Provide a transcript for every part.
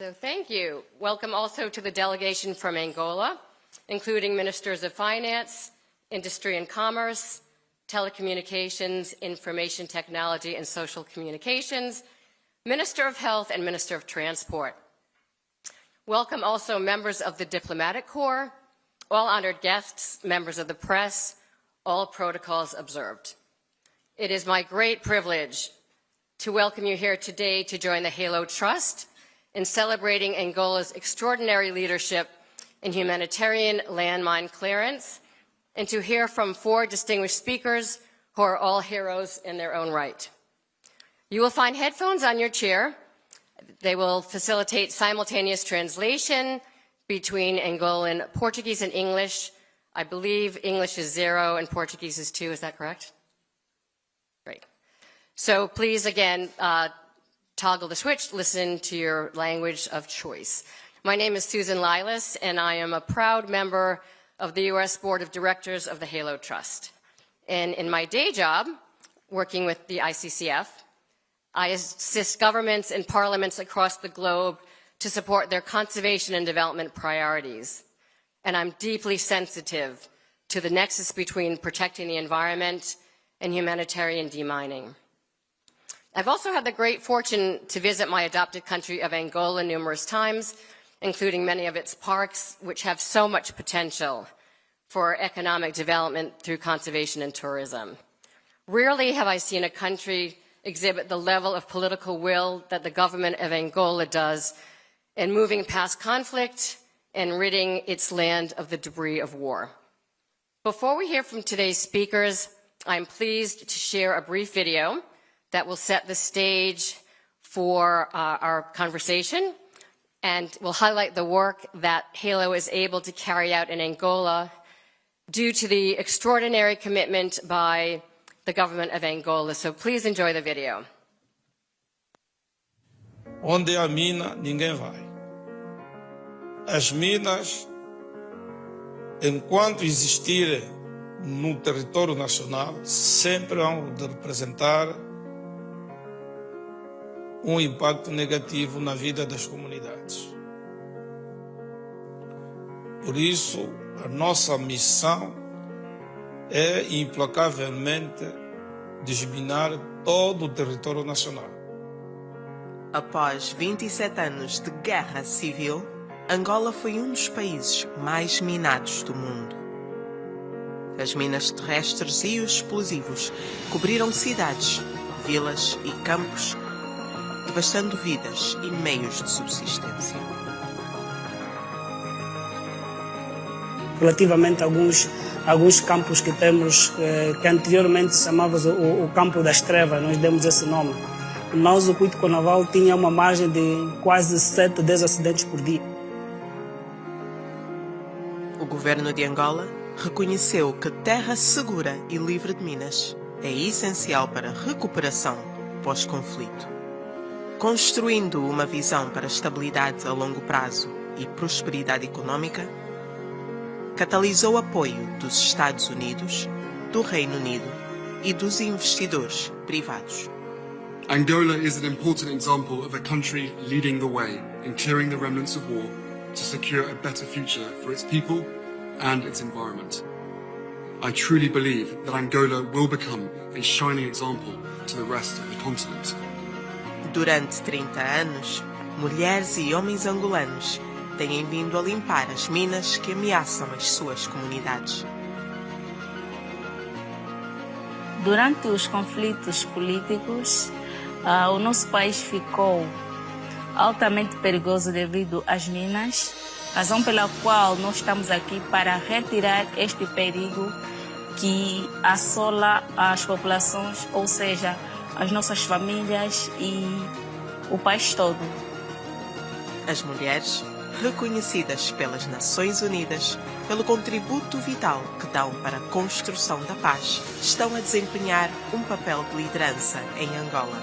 So thank you. Welcome also to the delegation from Angola, including Ministers of Finance, Industry and Commerce, Telecommunications, Information Technology and Social Communications, Minister of Health, and Minister of Transport. Welcome also members of the Diplomatic Corps, all honored guests, members of the press, all protocols observed. It is my great privilege to welcome you here today to join the HALO Trust in celebrating Angola's extraordinary leadership in humanitarian landmine clearance, and to hear from 4 distinguished speakers who are all heroes in their own right. You will find headphones on your chair. They will facilitate simultaneous translation between Angolan Portuguese and English. I believe English is 0 and Portuguese is 2, is that correct? Great. So please, again, toggle the switch, listen to your language of choice. My name is Susan Lilas, and I am a proud member of the U.S. Board of Directors of the HALO Trust. And in my day job, working with the ICCF, I assist governments and parliaments across the globe to support their conservation and development priorities. And I'm deeply sensitive to the nexus between protecting the environment and humanitarian demining. I've also had the great fortune to visit my adopted country of Angola numerous times, including many of its parks, which have so much potential for economic development through conservation and tourism. Rarely have I seen a country exhibit the level of political will that the government of Angola does in moving past conflict and ridding its land of the debris of war. Before we hear from today's speakers, I'm pleased to share a brief video that will set the stage for our conversation and will highlight the work that HALO is able to carry out in Angola due to the extraordinary commitment by the government of Angola. So please enjoy the video. Onde há mina, ninguém vai. As minas, enquanto existirem no território nacional, sempre vão representar impacto negativo na vida das comunidades. Por isso, a nossa missão é implacavelmente desminar todo o território nacional. Após 27 anos de guerra civil, Angola foi um dos países mais minados do mundo. As minas terrestres e os explosivos cobriram cidades, vilas e campos, devastando vidas e meios de subsistência. Relativamente a alguns campos que temos, que anteriormente se chamava o campo das trevas, nós demos esse nome. Nós, o Cuito Carnaval, tinha uma margem de quase 7, 10 acidentes por dia. O governo de Angola reconheceu que terra segura e livre de minas é essencial para a recuperação pós-conflito. Construindo uma visão para a estabilidade a longo prazo e prosperidade econômica, catalisou o apoio dos Estados Unidos, do Reino Unido e dos investidores privados. Angola is an important example of a country leading the way in clearing the remnants of war to secure a better future for its people and its environment. I truly believe that Angola will become a shining example to the rest of the continent. Durante 30 anos, mulheres e homens angolanos têm vindo a limpar as minas que ameaçam as suas comunidades. Durante os conflitos políticos, o nosso país ficou altamente perigoso devido às minas, razão pela qual nós estamos aqui para retirar este perigo que assola as populações, ou seja, as nossas famílias e o país todo. As mulheres, reconhecidas pelas Nações Unidas pelo contributo vital que dão para a construção da paz, estão a desempenhar um papel de liderança em Angola.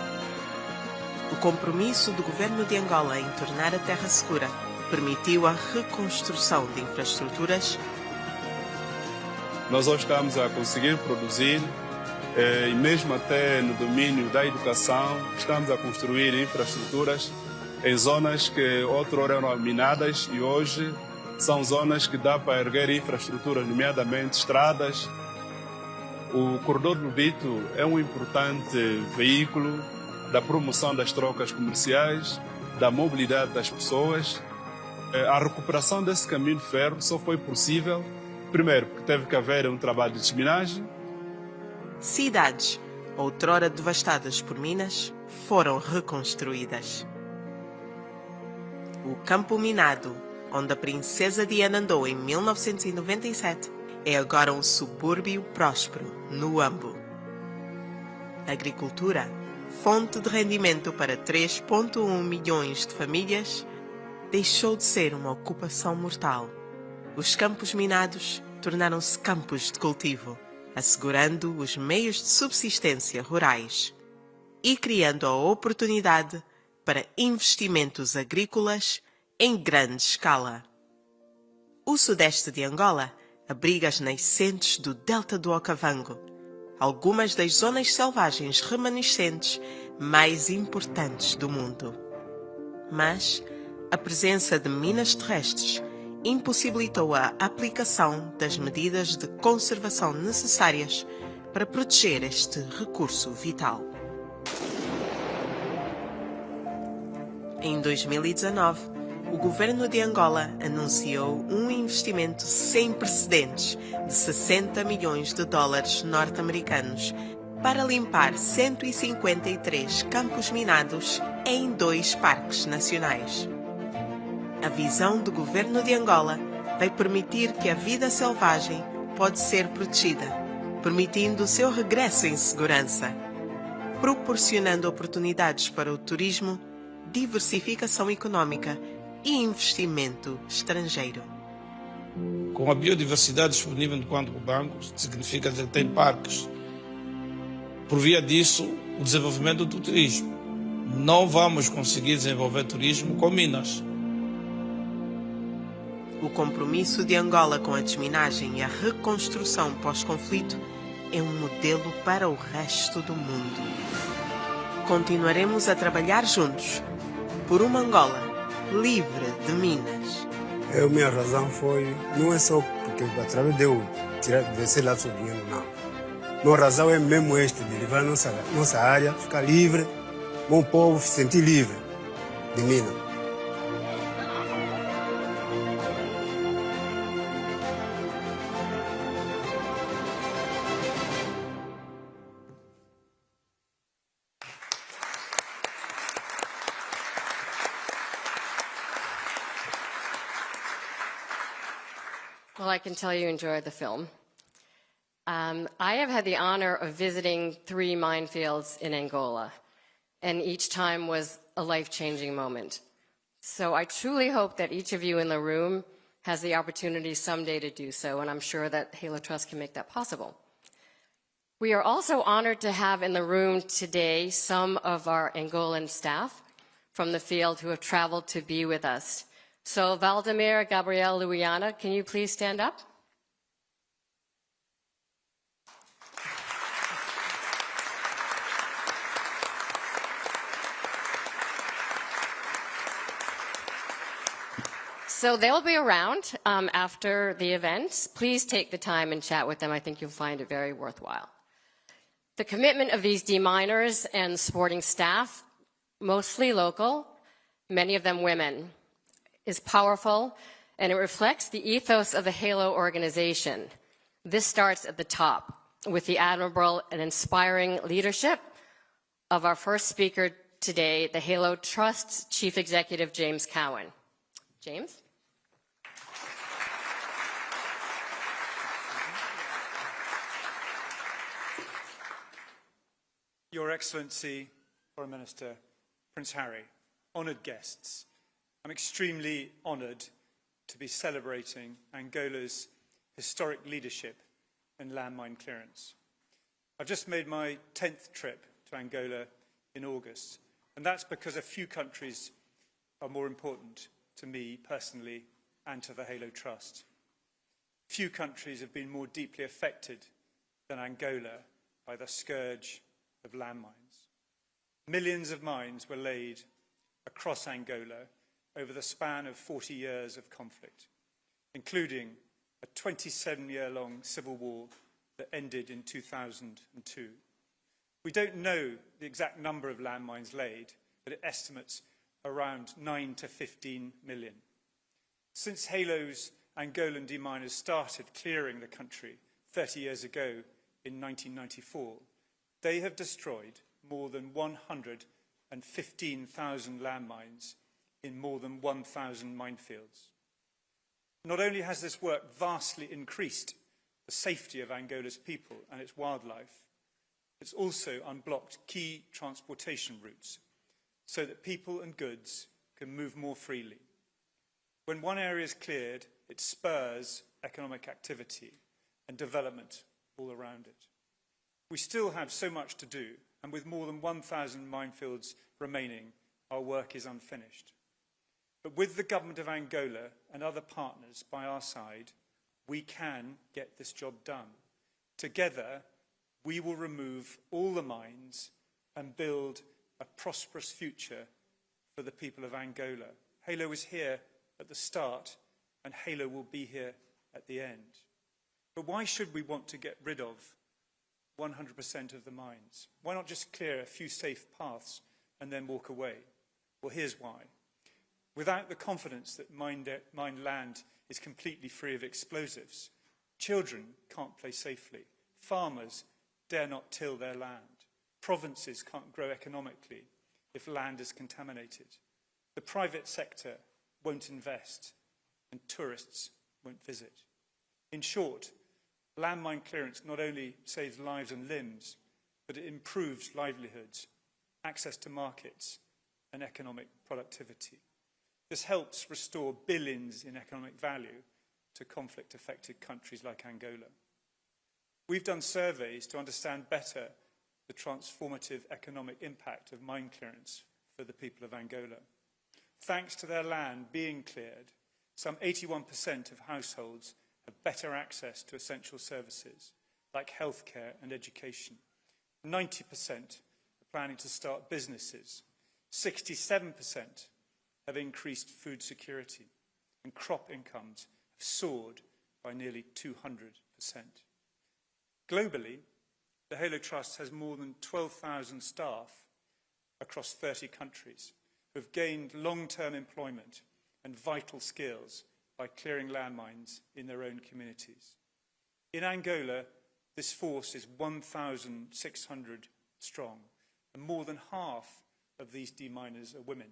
O compromisso do governo de Angola em tornar a terra segura permitiu a reconstrução de infraestruturas. Nós hoje estamos a conseguir produzir e mesmo até no domínio da educação estamos a construir infraestruturas em zonas que outrora eram minadas e hoje são zonas que dá para erguer infraestruturas, nomeadamente estradas. O corredor do Bito é um importante veículo da promoção das trocas comerciais, da mobilidade das pessoas. A recuperação desse caminho de ferro só foi possível, primeiro, porque teve que haver um trabalho de desminagem. Cidades, outrora devastadas por minas, foram reconstruídas. O campo minado, onde a princesa Diana andou em 1997, é agora um subúrbio próspero no Ambo. Agricultura, fonte de rendimento para 3,1 milhões de famílias, deixou de ser uma ocupação mortal. Os campos minados tornaram-se campos de cultivo, assegurando os meios de subsistência rurais e criando a oportunidade para investimentos agrícolas em grande escala. O sudeste de Angola abriga as nascentes do delta do Okavango, algumas das zonas selvagens remanescentes mais importantes do mundo. Mas a presença de minas terrestres impossibilitou a aplicação das medidas de conservação necessárias para proteger este recurso vital. Em 2019, o governo de Angola anunciou um investimento sem precedentes de 60 milhões de dólares norte-americanos para limpar 153 campos minados em 2 parques nacionais. A visão do governo de Angola vai permitir que a vida selvagem pode ser protegida, permitindo o seu regresso em segurança, proporcionando oportunidades para o turismo, diversificação econômica e investimento estrangeiro. Com a biodiversidade disponível enquanto bancos, significa que tem parques. Por via disso, o desenvolvimento do turismo. Não vamos conseguir desenvolver turismo com minas. O compromisso de Angola com a desminagem e a reconstrução pós-conflito é um modelo para o resto do mundo. Continuaremos a trabalhar juntos por uma Angola livre de minas. A minha razão não é só porque através de eu vencer lá sobre dinheiro, não. Minha razão é mesmo esta, de levar nossa área, ficar livre, bom povo se sentir livre de minas. Well, I can tell you enjoyed the film. I have had the honor of visiting 3 minefields in Angola, and each time was a life-changing moment. So I truly hope that each of you in the room has the opportunity someday to do so, and I'm sure that Halo Trust can make that possible. We are also honored to have in the room today some of our Angolan staff from the field who have traveled to be with us. So Valdemir, Gabriel, Luiana, can you please stand up? So they'll be around after the event. Please take the time and chat with them. I think you'll find it very worthwhile. The commitment of these deminers and supporting staff, mostly local, many of them women, is powerful, and it reflects the ethos of the HALO organization. This starts at the top with the admirable and inspiring leadership of our first speaker today, the HALO Trust's Chief Executive, James Cowan. James? Your Excellency, Foreign Minister, Prince Harry, honoured guests, I'm extremely honoured to be celebrating Angola's historic leadership in landmine clearance. I've just made my 10th trip to Angola in August, and that's because a few countries are more important to me personally and to the HALO Trust. Few countries have been more deeply affected than Angola by the scourge of landmines. Millions of mines were laid across Angola over the span of 40 years of conflict, including a 27-year-long civil war that ended in 2002. We don't know the exact number of landmines laid, but it estimates around 9 to 15 million. Since Halo's Angolan deminers started clearing the country 30 years ago in 1994, they have destroyed more than 115,000 landmines in more than 1,000 minefields. Not only has this work vastly increased the safety of Angola's people and its wildlife, it's also unblocked key transportation routes so that people and goods can move more freely. When one area is cleared, it spurs economic activity and development all around it. We still have so much to do, and with more than 1,000 minefields remaining, our work is unfinished. But with the government of Angola and other partners by our side, we can get this job done. Together, we will remove all the mines and build a prosperous future for the people of Angola. Halo was here at the start, and Halo will be here at the end. But why should we want to get rid of 100% of the mines? Why not just clear a few safe paths and then walk away? Well, here's why. Without the confidence that mined land is completely free of explosives, children can't play safely. Farmers dare not till their land. Provinces can't grow economically if land is contaminated. The private sector won't invest, and tourists won't visit. In short, landmine clearance not only saves lives and limbs, but it improves livelihoods, access to markets, and economic productivity. This helps restore billions in economic value to conflict-affected countries like Angola. We've done surveys to understand better the transformative economic impact of mine clearance for the people of Angola. Thanks to their land being cleared, some 81% of households have better access to essential services like healthcare and education. 90% are planning to start businesses. 67% have increased food security, and crop incomes have soared by nearly 200%. Globally, the Halo Trust has more than 12,000 staff across 30 countries who have gained long-term employment and vital skills by clearing landmines in their own communities. In Angola, this force is 1,600 strong, and more than half of these deminers are women.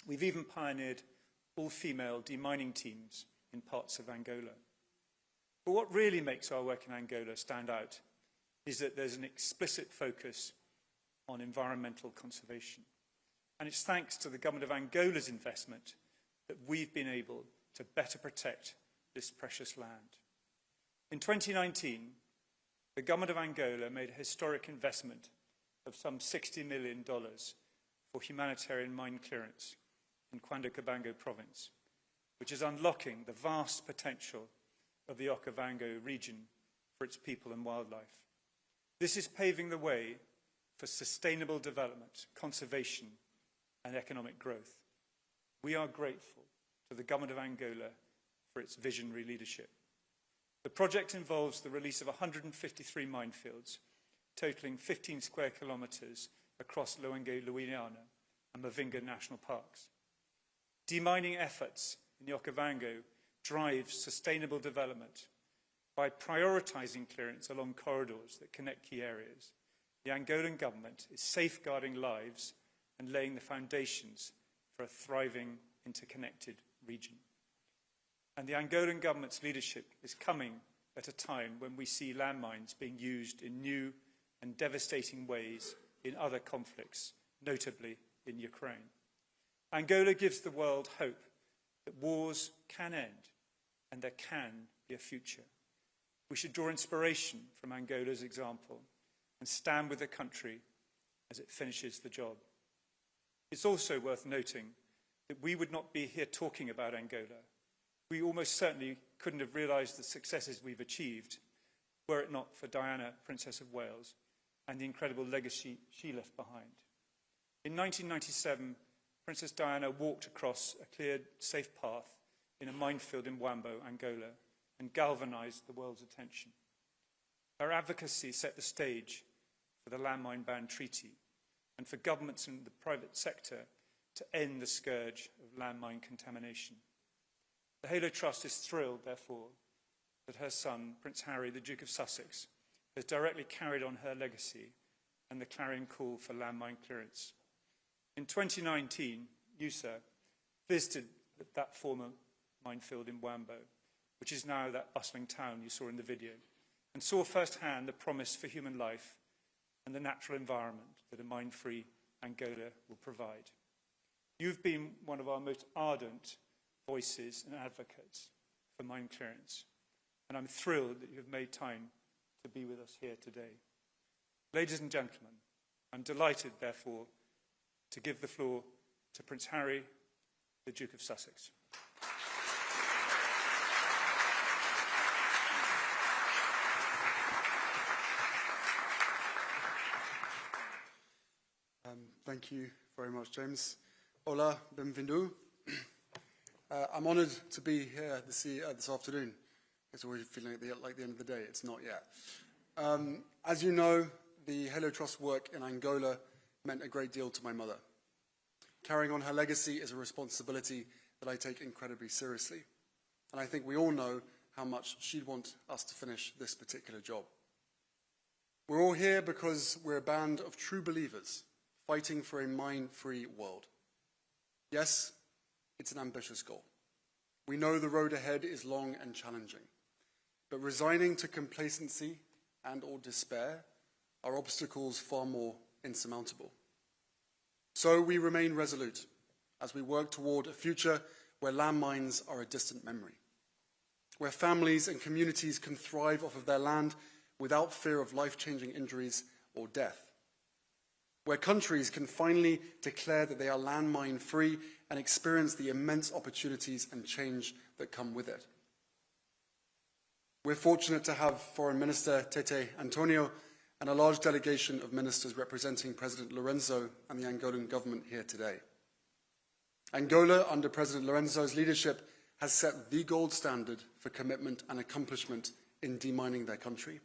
We've even pioneered all-female demining teams in parts of Angola. But what really makes our work in Angola stand out is that there's an explicit focus on environmental conservation. And it's thanks to the government of Angola's investment that we've been able to better protect this precious land. In 2019, the government of Angola made a historic investment of some $60 million for humanitarian mine clearance in Cuando province, which is unlocking the vast potential of the Okavango region for its people and wildlife. This is paving the way for sustainable development, conservation, and economic growth. We are grateful to the government of Angola for its visionary leadership. The project involves the release of 153 minefields, totaling 15 square kilometres across Luanga-Luiana and Mavinga national parks. Demining efforts in the Okavango drive sustainable development by prioritising clearance along corridors that connect key areas. The Angolan government is safeguarding lives and laying the foundations for a thriving, interconnected region. And the Angolan government's leadership is coming at a time when we see landmines being used in new and devastating ways in other conflicts, notably in Ukraine. Angola gives the world hope that wars can end and there can be a future. We should draw inspiration from Angola's example and stand with the country as it finishes the job. It's also worth noting that we would not be here talking about Angola. We almost certainly couldn't have realised the successes we've achieved were it not for Diana, Princess of Wales, and the incredible legacy she left behind. In 1997, Princess Diana walked across a cleared, safe path in a minefield in Wambo, Angola, and galvanized the world's attention. Her advocacy set the stage for the landmine ban treaty and for governments and the private sector to end the scourge of landmine contamination. The Halo Trust is thrilled, therefore, that her son, Prince Harry, the Duke of Sussex, has directly carried on her legacy and the clarion call for landmine clearance. In 2019, you, sir, visited that former minefield in Wambo, which is now that bustling town you saw in the video, and saw firsthand the promise for human life and the natural environment that a mine-free Angola will provide. You've been one of our most ardent voices and advocates for mine clearance, and I'm thrilled that you have made time to be with us here today. Ladies and gentlemen, I'm delighted, therefore, to give the floor to Prince Harry, the Duke of Sussex. Thank you very much, James. Hola, bienvenido. I'm honoured to be here this afternoon. It's already feeling like the end of the day. It's not yet. As you know, the Halo Trust work in Angola meant a great deal to my mother. Carrying on her legacy is a responsibility that I take incredibly seriously. And I think we all know how much she'd want us to finish this particular job. We're all here because we're a band of true believers fighting for a mine-free world. Yes, it's an ambitious goal. We know the road ahead is long and challenging, but resigning to complacency and or despair are obstacles far more insurmountable. So we remain resolute as we work toward a future where landmines are a distant memory, where families and communities can thrive off of their land without fear of life-changing injuries or death, where countries can finally declare that they are landmine-free and experience the immense opportunities and change that come with it. We're fortunate to have Foreign Minister Tete Antonio and a large delegation of ministers representing President Lorenzo and the Angolan government here today. Angola, under President Lorenzo's leadership, has set the gold standard for commitment and accomplishment in demining their country.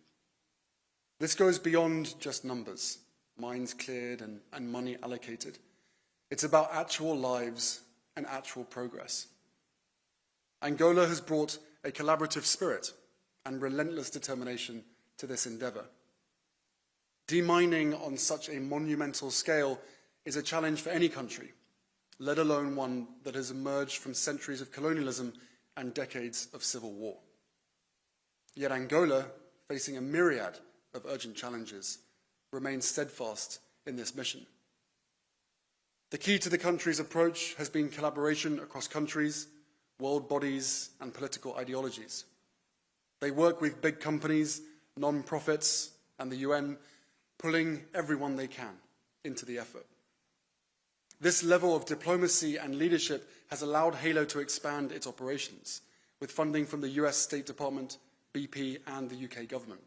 This goes beyond just numbers, mines cleared and money allocated. It's about actual lives and actual progress. Angola has brought a collaborative spirit and relentless determination to this endeavour. Demining on such a monumental scale is a challenge for any country, let alone one that has emerged from centuries of colonialism and decades of civil war. Yet Angola, facing a myriad of urgent challenges, remains steadfast in this mission. The key to the country's approach has been collaboration across countries, world bodies, and political ideologies. They work with big companies, non-profits, and the UN, pulling everyone they can into the effort. This level of diplomacy and leadership has allowed Halo to expand its operations, with funding from the US State Department, BP, and the UK government.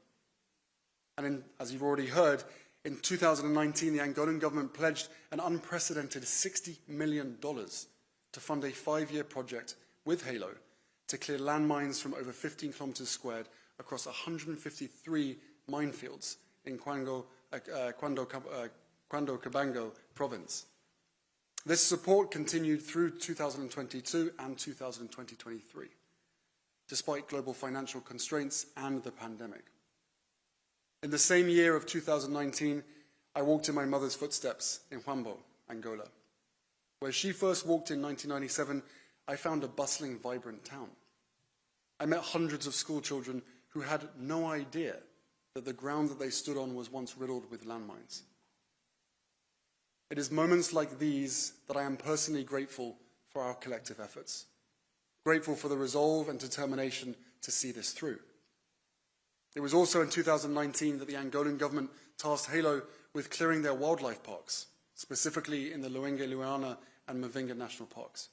And as you've already heard, in 2019, the Angolan government pledged an unprecedented $60 million to fund a 5-year project with Halo to clear landmines from over 15 kilometers squared across 153 minefields in Cuando Cabango province. This support continued through 2022 and 2023, despite global financial constraints and the pandemic. In the same year of 2019, I walked in my mother's footsteps in Wambo, Angola. Where she first walked in 1997, I found a bustling, vibrant town. I met hundreds of school children who had no idea that the ground that they stood on was once riddled with landmines. It is moments like these that I am personally grateful for our collective efforts, grateful for the resolve and determination to see this through. It was also in 2019 that the Angolan government tasked Halo with clearing their wildlife parks, specifically in the Luenge-Luana and Mavinga national parks.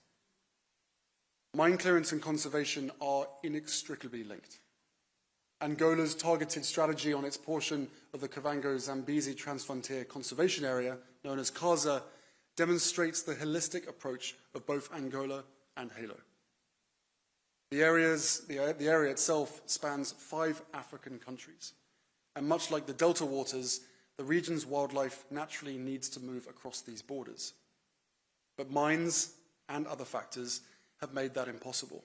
Mine clearance and conservation are inextricably linked. Angola's targeted strategy on its portion of the Kavango-Zambezi Transfrontier Conservation Area, known as CASA, demonstrates the holistic approach of both Angola and Halo. The area itself spans 5 African countries, and much like the Delta waters, the region's wildlife naturally needs to move across these borders. But mines and other factors have made that impossible.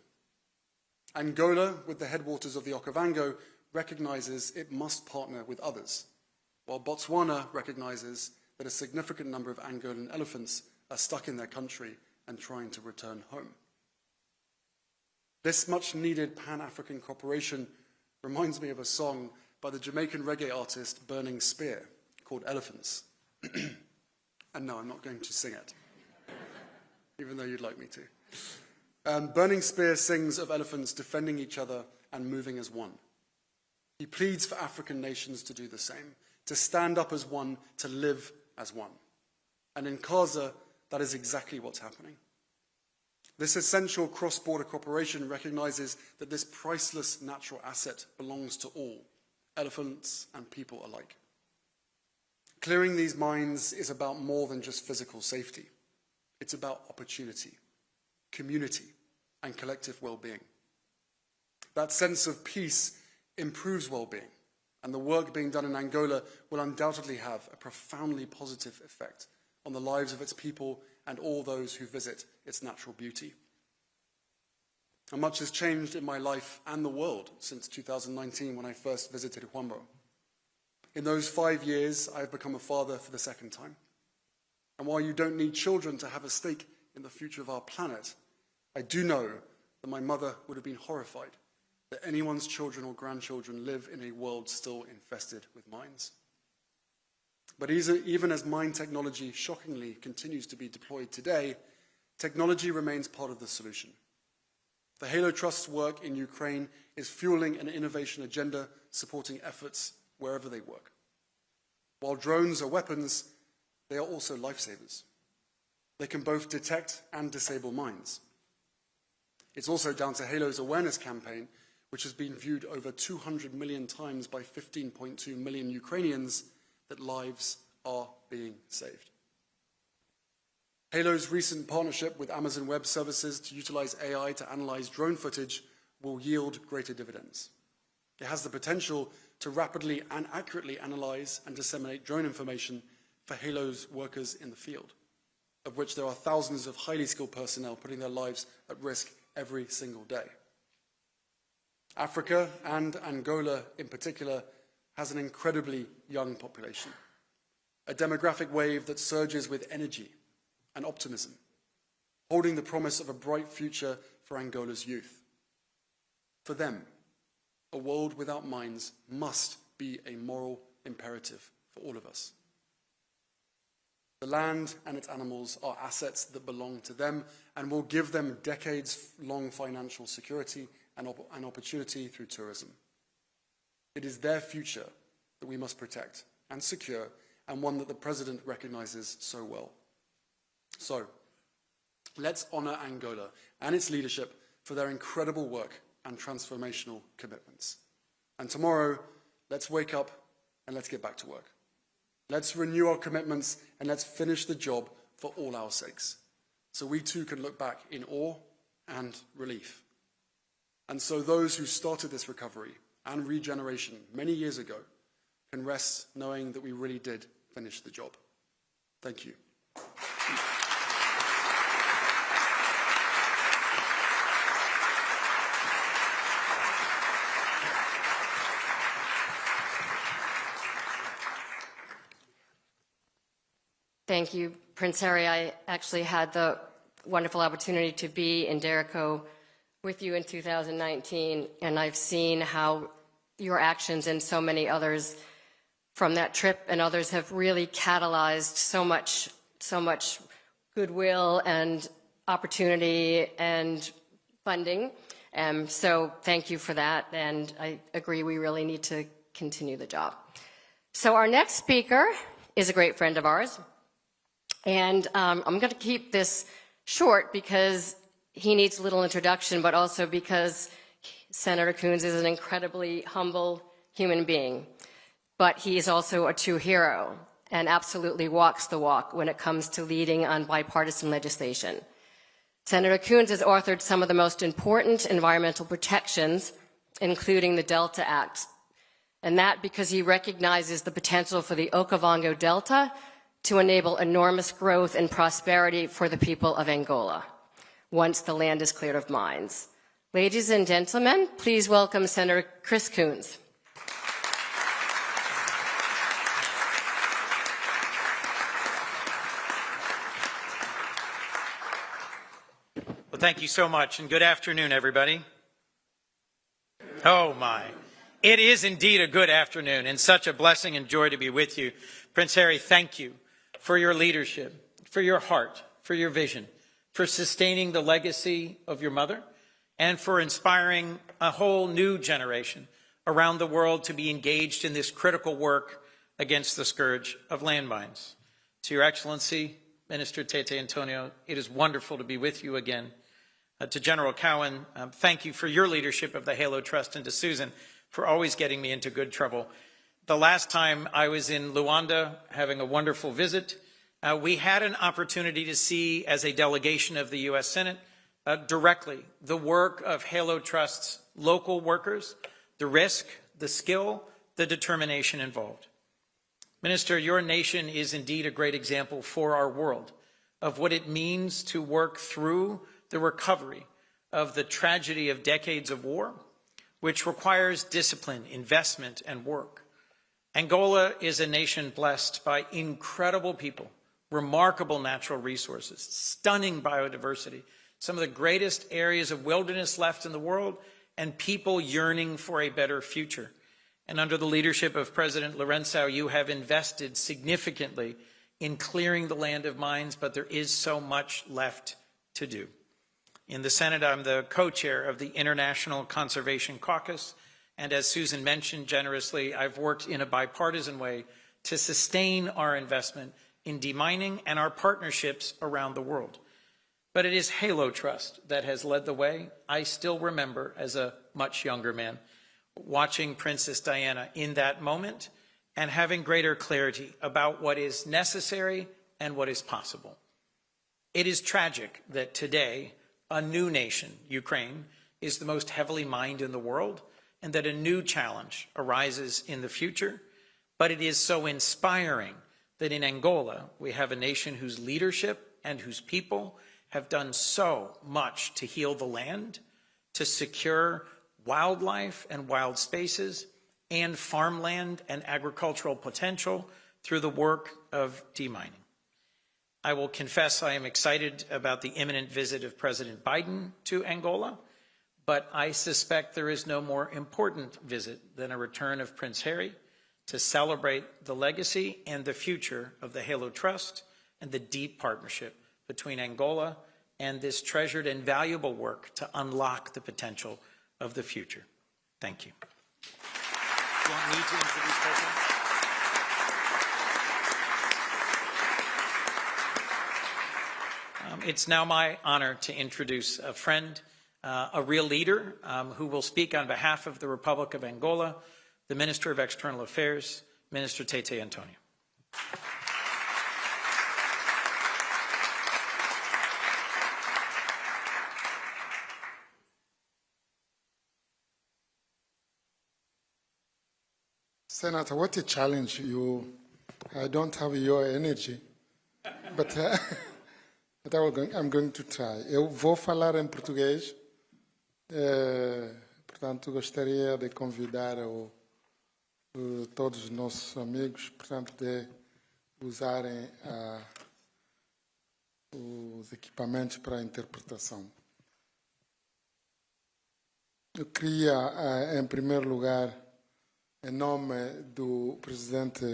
Angola, with the headwaters of the Okavango, recognizes it must partner with others, while Botswana recognizes that a significant number of Angolan elephants are stuck in their country and trying to return home. This much-needed Pan-African cooperation reminds me of a song by the Jamaican reggae artist Burning Spear called Elephants. And no, I'm not going to sing it, even though you'd like me to. Burning Spear sings of elephants defending each other and moving as one. He pleads for African nations to do the same, to stand up as one, to live as one. And in Kaza, that is exactly what's happening. This essential cross-border cooperation recognizes that this priceless natural asset belongs to all, elephants and people alike. Clearing these mines is about more than just physical safety. It's about opportunity, community, and collective well-being. That sense of peace improves well-being, and the work being done in Angola will undoubtedly have a profoundly positive effect on the lives of its people and all those who visit its natural beauty. And much has changed in my life and the world since 2019 when I first visited Huambo. In those 5 years, I have become a father for the 2nd time. And while you don't need children to have a stake in the future of our planet, I do know that my mother would have been horrified that anyone's children or grandchildren live in a world still infested with mines. But even as mine technology shockingly continues to be deployed today, technology remains part of the solution. The Halo Trust's work in Ukraine is fueling an innovation agenda supporting efforts wherever they work. While drones are weapons, they are also lifesavers. They can both detect and disable mines. It's also down to Halo's awareness campaign, which has been viewed over 200 million times by 15.2 million Ukrainians, that lives are being saved. Halo's recent partnership with Amazon Web Services to utilize AI to analyze drone footage will yield greater dividends. It has the potential to rapidly and accurately analyze and disseminate drone information for Halo's workers in the field, of which there are thousands of highly skilled personnel putting their lives at risk every single day. Africa, and Angola in particular, has an incredibly young population, a demographic wave that surges with energy and optimism, holding the promise of a bright future for Angola's youth. For them, a world without mines must be a moral imperative for all of us. The land and its animals are assets that belong to them and will give them decades-long financial security and opportunity through tourism. It is their future that we must protect and secure, and one that the President recognizes so well. So, let's honor Angola and its leadership for their incredible work and transformational commitments. And tomorrow, let's wake up and let's get back to work. Let's renew our commitments and let's finish the job for all our sakes, so we too can look back in awe and relief. And so those who started this recovery and regeneration many years ago can rest knowing that we really did finish the job. Thank you. Thank you, Prince Harry. I actually had the wonderful opportunity to be in Derico with you in 2019, and I've seen how your actions and so many others from that trip and others have really catalyzed so much goodwill and opportunity and funding. So thank you for that, and I agree we really need to continue the job. So our next speaker is a great friend of ours, and I'm going to keep this short because he needs a little introduction, but also because Senator Coons is an incredibly humble human being. But he is also a true hero, and absolutely walks the walk when it comes to leading on bipartisan legislation. Senator Coons has authored some of the most important environmental protections, including the Delta Act, and that because he recognizes the potential for the Okavango Delta to enable enormous growth and prosperity for the people of Angola once the land is cleared of mines. Ladies and gentlemen, please welcome Senator Chris Coons. Well, thank you so much, and good afternoon, everybody. Oh, my. It is indeed a good afternoon, and such a blessing and joy to be with you. Prince Harry, thank you for your leadership, for your heart, for your vision, for sustaining the legacy of your mother, and for inspiring a whole new generation around the world to be engaged in this critical work against the scourge of landmines. To Your Excellency, Minister Tete Antonio, it is wonderful to be with you again. To General Cowan, thank you for your leadership of the Halo Trust, and to Susan for always getting me into good trouble. The last time I was in Luanda having a wonderful visit, we had an opportunity to see, as a delegation of the U.S. Senate, directly the work of Halo Trust's local workers, the risk, the skill, the determination involved. Minister, your nation is indeed a great example for our world of what it means to work through the recovery of the tragedy of decades of war, which requires discipline, investment, and work. Angola is a nation blessed by incredible people, remarkable natural resources, stunning biodiversity, some of the greatest areas of wilderness left in the world, and people yearning for a better future. And under the leadership of President Lourenço, you have invested significantly in clearing the land of mines, but there is so much left to do. In the Senate, I'm the co-chair of the International Conservation Caucus, and as Susan mentioned generously, I've worked in a bipartisan way to sustain our investment in demining and our partnerships around the world. But it is Halo Trust that has led the way. I still remember, as a much younger man, watching Princess Diana in that moment and having greater clarity about what is necessary and what is possible. It is tragic that today, a new nation, Ukraine, is the most heavily mined in the world, and that a new challenge arises in the future. But it is so inspiring that in Angola, we have a nation whose leadership and whose people have done so much to heal the land, to secure wildlife and wild spaces, and farmland and agricultural potential through the work of demining. I will confess I am excited about the imminent visit of President Biden to Angola, but I suspect there is no more important visit than a return of Prince Harry to celebrate the legacy and the future of the Halo Trust and the deep partnership between Angola and this treasured and valuable work to unlock the potential of the future. Thank you. Do you want me to introduce President? It's now my honor to introduce a friend, a real leader who will speak on behalf of the Republic of Angola, the Minister of External Affairs, Minister Tete Antonio. Senator, what a challenge. I don't have your energy, but I'm going to try. Eu vou falar em português, portanto, gostaria de convidar todos os nossos amigos, portanto, de usarem os equipamentos para a interpretação. Eu queria, em primeiro lugar, em nome do Presidente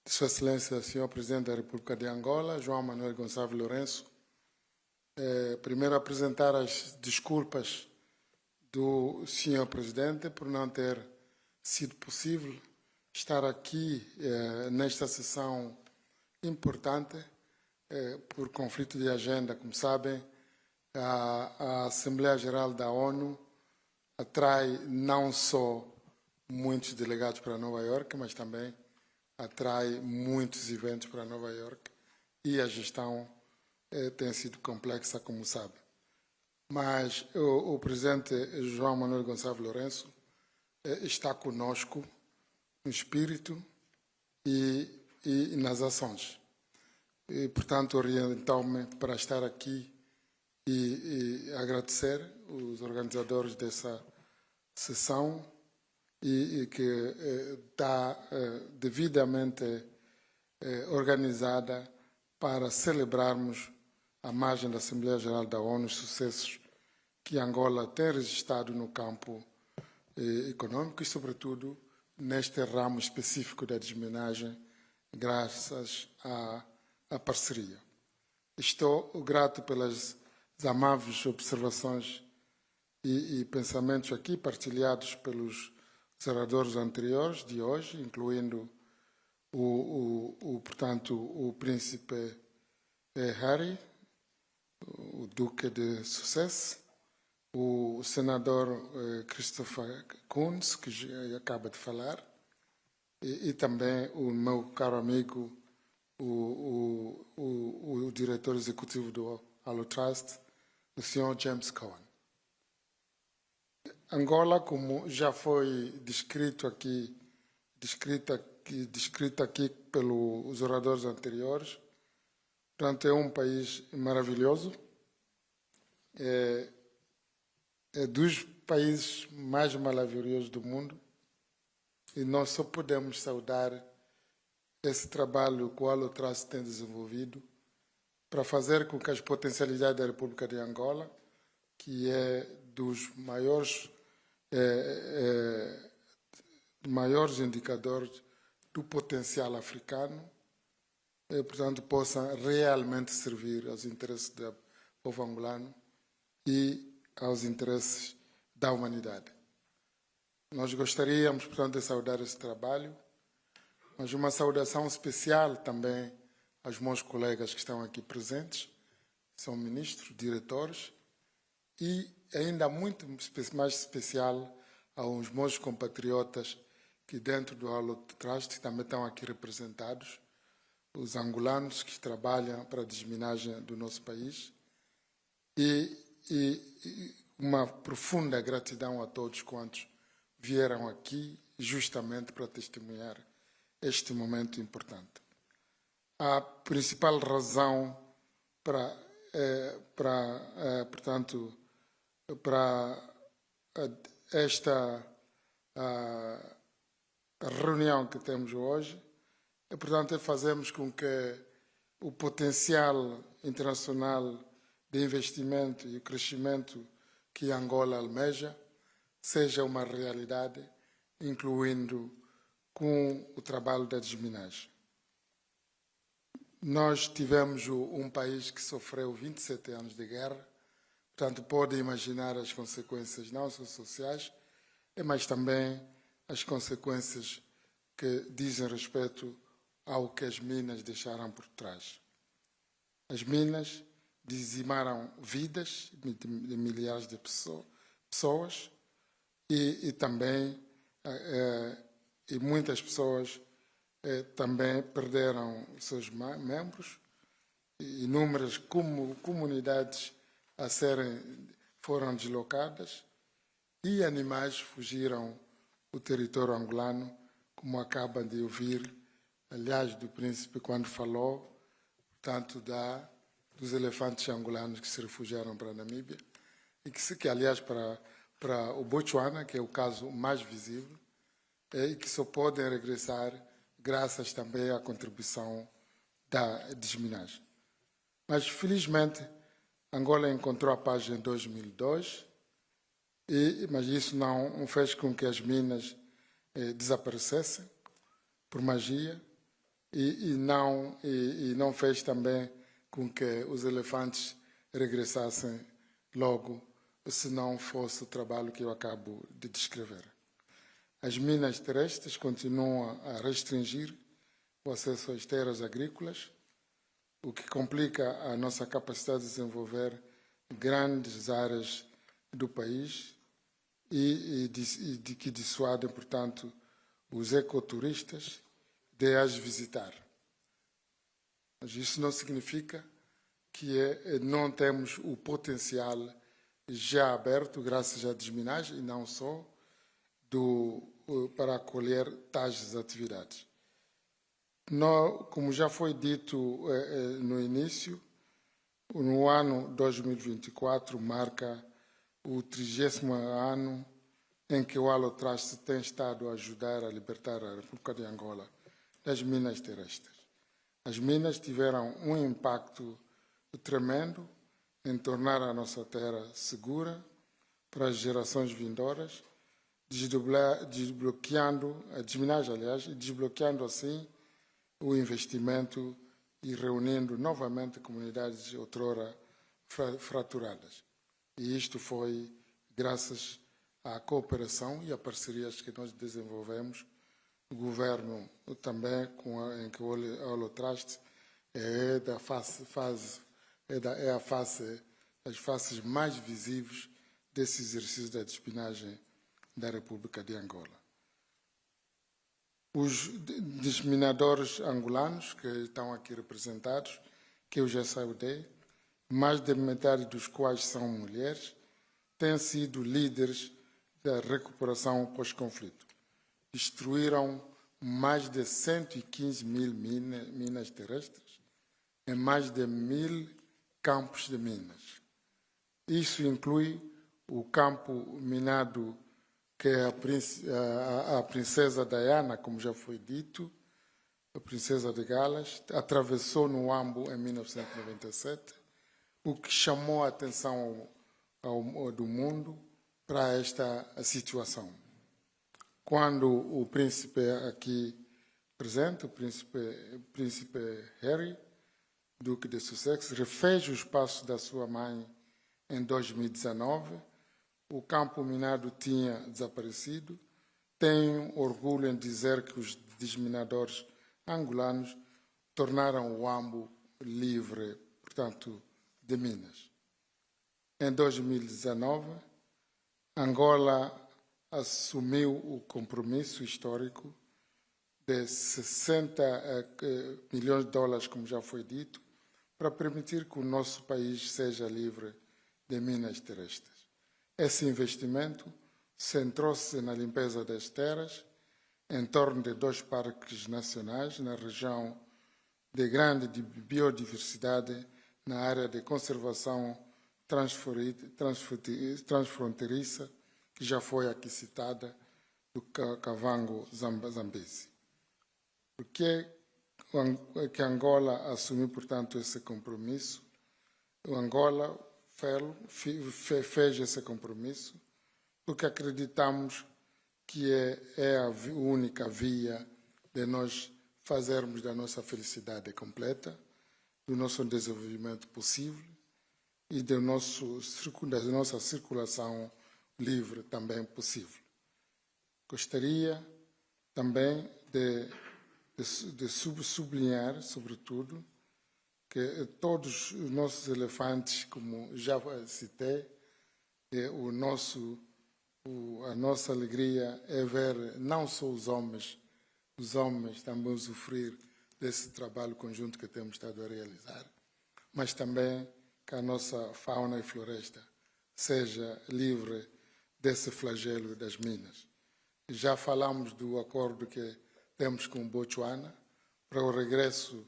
de Sua Excelência, o Senhor Presidente da República de Angola, João Manuel Gonçalves Lourenço, primeiro apresentar as desculpas do Senhor Presidente por não ter sido possível estar aqui nesta sessão importante por conflito de agenda. Como sabem, a Assembleia Geral da ONU atrai não só muitos delegados para Nova Iorque, mas também atrai muitos eventos para Nova York e a gestão tem sido complexa, como sabe. Mas o presidente João Manuel Gonçalves Lourenço está conosco no espírito e nas ações. E, portanto, orientou-me para estar aqui e agradecer os organizadores dessa sessão e que está devidamente organizada para celebrarmos à margem da Assembleia Geral da ONU os sucessos que Angola tem registrado no campo econômico e, sobretudo, neste ramo específico da desminagem, graças à parceria. Estou grato pelas amáveis observações e pensamentos aqui partilhados pelos oradores anteriores de hoje, incluindo portanto, o príncipe Harry, o Duque de Sussex, o senador Christopher Coons, que acaba de falar, e também o meu caro amigo, o diretor executivo do Allo Trust, o Sr. James Cowan. Angola, como já foi descrito aqui pelos oradores anteriores, portanto, é um país maravilhoso, é dos países mais maravilhosos do mundo, e nós só podemos saudar esse trabalho que o Allo Trust tem desenvolvido para fazer com que as potencialidades da República de Angola, que é dos maiores indicadores do potencial africano, portanto, possa realmente servir aos interesses do povo angolano e aos interesses da humanidade. Nós gostaríamos, portanto, de saudar esse trabalho, mas uma saudação especial também aos meus colegas que estão aqui presentes, são ministros, diretores, e ainda muito mais especial aos meus compatriotas que dentro do Allo Trust também estão aqui representados, os angolanos que trabalham para a desminagem do nosso país, e uma profunda gratidão a todos quantos vieram aqui justamente para testemunhar este momento importante. A principal razão para esta reunião que temos hoje portanto, fazermos com que o potencial internacional de investimento e o crescimento que Angola almeja seja uma realidade, incluindo com o trabalho da desminagem. Nós tivemos um país que sofreu 27 anos de guerra, portanto, pode imaginar as consequências não só sociais, mas também as consequências que dizem respeito ao que as minas deixaram por trás. As minas dizimaram vidas de milhares de pessoas e também e muitas pessoas também perderam seus membros, inúmeras comunidades foram deslocadas e animais fugiram do território angolano, como acabam de ouvir, aliás, do príncipe quando falou, tanto dos elefantes angolanos que se refugiaram para a Namíbia, e que aliás, para o Botswana, que é o caso mais visível, e que só podem regressar graças também à contribuição da desminagem. Mas, felizmente, Angola encontrou a paz em 2002, mas isso não fez com que as minas desaparecessem por magia e não fez também com que os elefantes regressassem logo, se não fosse o trabalho que eu acabo de descrever. As minas terrestres continuam a restringir o acesso às terras agrícolas, o que complica a nossa capacidade de desenvolver grandes áreas do país e que dissuadem, portanto, os ecoturistas de as visitar. Mas isso não significa que não temos o potencial já aberto, graças à desminagem, e não só, para acolher tais atividades. Como já foi dito no início, no ano 2024 marca o 30º ano em que o Alotraste tem estado a ajudar a libertar a República de Angola das minas terrestres. As minas tiveram um impacto tremendo em tornar a nossa terra segura para as gerações vindouras, desbloqueando a desminagem, aliás, e desbloqueando assim o investimento e reunindo novamente comunidades outrora fraturadas. E isto foi graças à cooperação e a parcerias que nós desenvolvemos. O governo também, em que o Alotraste é as faces mais visíveis desse exercício da desminagem da República de Angola. Os desminadores angolanos, que estão aqui representados, que eu já saudei, mais de metade dos quais são mulheres, têm sido líderes da recuperação pós-conflito. Destruíram mais de 115 mil minas terrestres em mais de 1000 campos de minas. Isso inclui o campo minado que a princesa Diana, como já foi dito, a princesa de Gales, atravessou no Ambo em 1997, o que chamou a atenção do mundo para esta situação. Quando o príncipe aqui presente, o príncipe Harry, Duke de Sussex, refez os passos da sua mãe em 2019, o campo minado tinha desaparecido. Tenho orgulho em dizer que os desminadores angolanos tornaram o Ambo livre, portanto, de minas. Em 2019, Angola assumiu o compromisso histórico de 60 milhões de dólares, como já foi dito, para permitir que o nosso país seja livre de minas terrestres. Esse investimento centrou-se na limpeza das terras em torno de 2 parques nacionais na região de grande biodiversidade na área de conservação transfronteiriça, que já foi aqui citada, do Kavango Zambezi. Por que Angola assumiu, portanto, esse compromisso? O Angola fez esse compromisso porque acreditamos que é a única via de nós fazermos da nossa felicidade completa, do nosso desenvolvimento possível e da nossa circulação livre também possível. Gostaria também de sublinhar, sobretudo, que todos os nossos elefantes, como já citei, a nossa alegria é ver não só os homens também usufruir desse trabalho conjunto que temos estado a realizar, mas também que a nossa fauna e floresta seja livre desse flagelo das minas. Já falamos do acordo que temos com Botswana para o regresso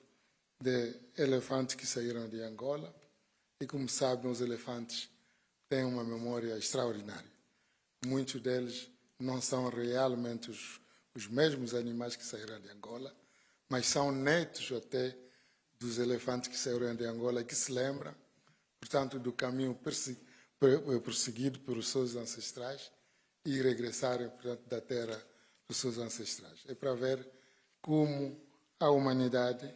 de elefantes que saíram de Angola e, como sabem, os elefantes têm uma memória extraordinária. Muitos deles não são realmente os mesmos animais que saíram de Angola, mas são netos até dos elefantes que saíram de Angola e que se lembram, portanto, do caminho perseguido pelos seus ancestrais e regressarem, portanto, da terra dos seus ancestrais. É para ver como a humanidade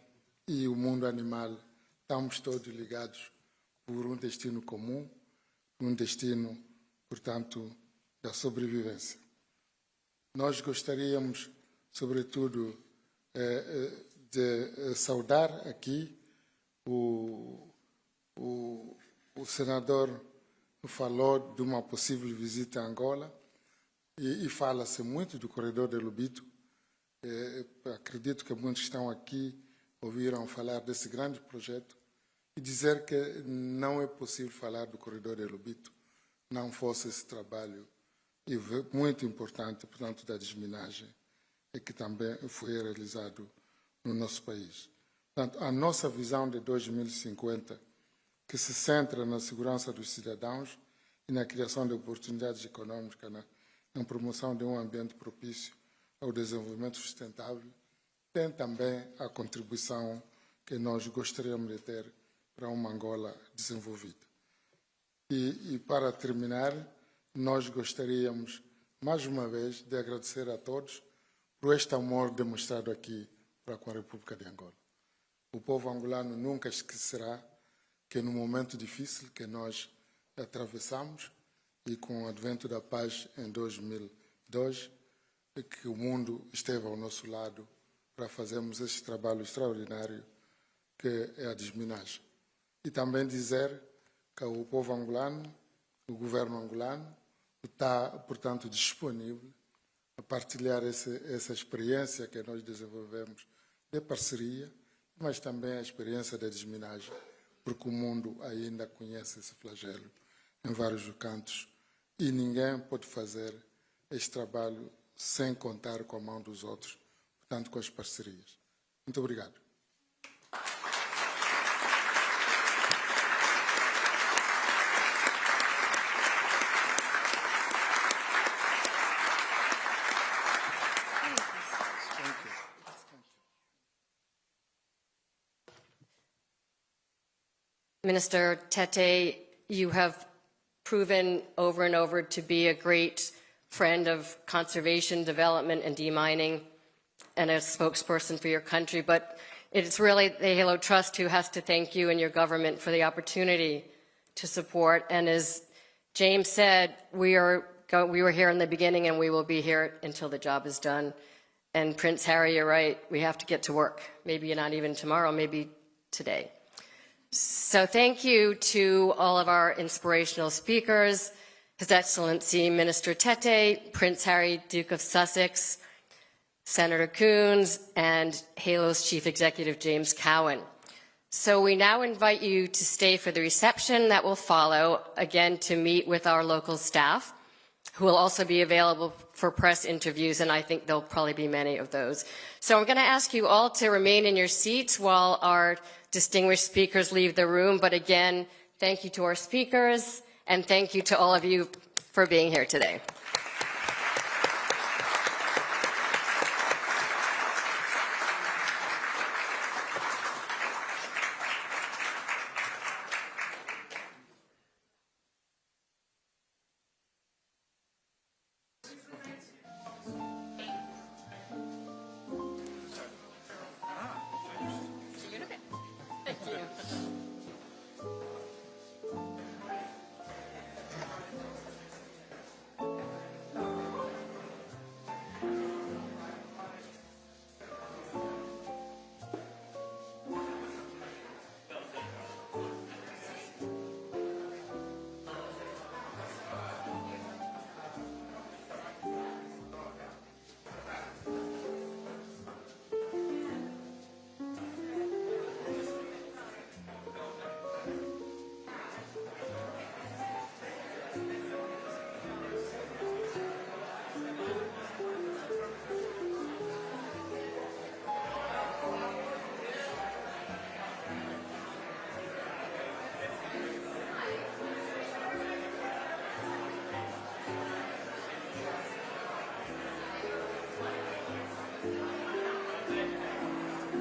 e o mundo animal estamos todos ligados por um destino comum, um destino, portanto, da sobrevivência. Nós gostaríamos, sobretudo, de saudar aqui o senador falou de uma possível visita a Angola e fala-se muito do corredor de Lobito. Acredito que muitos que estão aqui ouviram falar desse grande projeto e dizer que não é possível falar do corredor de Lobito não fosse esse trabalho muito importante, portanto, da desminagem, e que também foi realizado no nosso país. Portanto, a nossa visão de 2050, que se centra na segurança dos cidadãos e na criação de oportunidades econômicas, na promoção de um ambiente propício ao desenvolvimento sustentável, tem também a contribuição que nós gostaríamos de ter para uma Angola desenvolvida. E para terminar, nós gostaríamos, mais uma vez, de agradecer a todos por este amor demonstrado aqui para com a República de Angola. O povo angolano nunca esquecerá que no momento difícil que nós atravessamos e com o advento da paz em 2002, que o mundo esteve ao nosso lado para fazermos este trabalho extraordinário que é a desminagem. E também dizer que o povo angolano, o governo angolano, está, portanto, disponível a partilhar essa experiência que nós desenvolvemos de parceria, mas também a experiência da desminagem, porque o mundo ainda conhece esse flagelo em vários cantos e ninguém pode fazer este trabalho sem contar com a mão dos outros, portanto, com as parcerias. Muito obrigado. Minister Tete, you have proven over and over to be a great friend of conservation, development, and demining, and a spokesperson for your country. But it's really the Halo Trust who has to thank you and your government for the opportunity to support. And as James said, we were here in the beginning, and we will be here until the job is done. And Prince Harry, you're right, we have to get to work. Maybe not even tomorrow, maybe today. So thank you to all of our inspirational speakers, His Excellency Minister Tete, Prince Harry, Duke of Sussex, Senator Coons, and Halo's Chief Executive, James Cowan. So we now invite you to stay for the reception that will follow, again to meet with our local staff, who will also be available for press interviews, and I think there'll probably be many of those. So I'm going to ask you all to remain in your seats while our distinguished speakers leave the room. But again, thank you to our speakers, and thank you to all of you for being here today.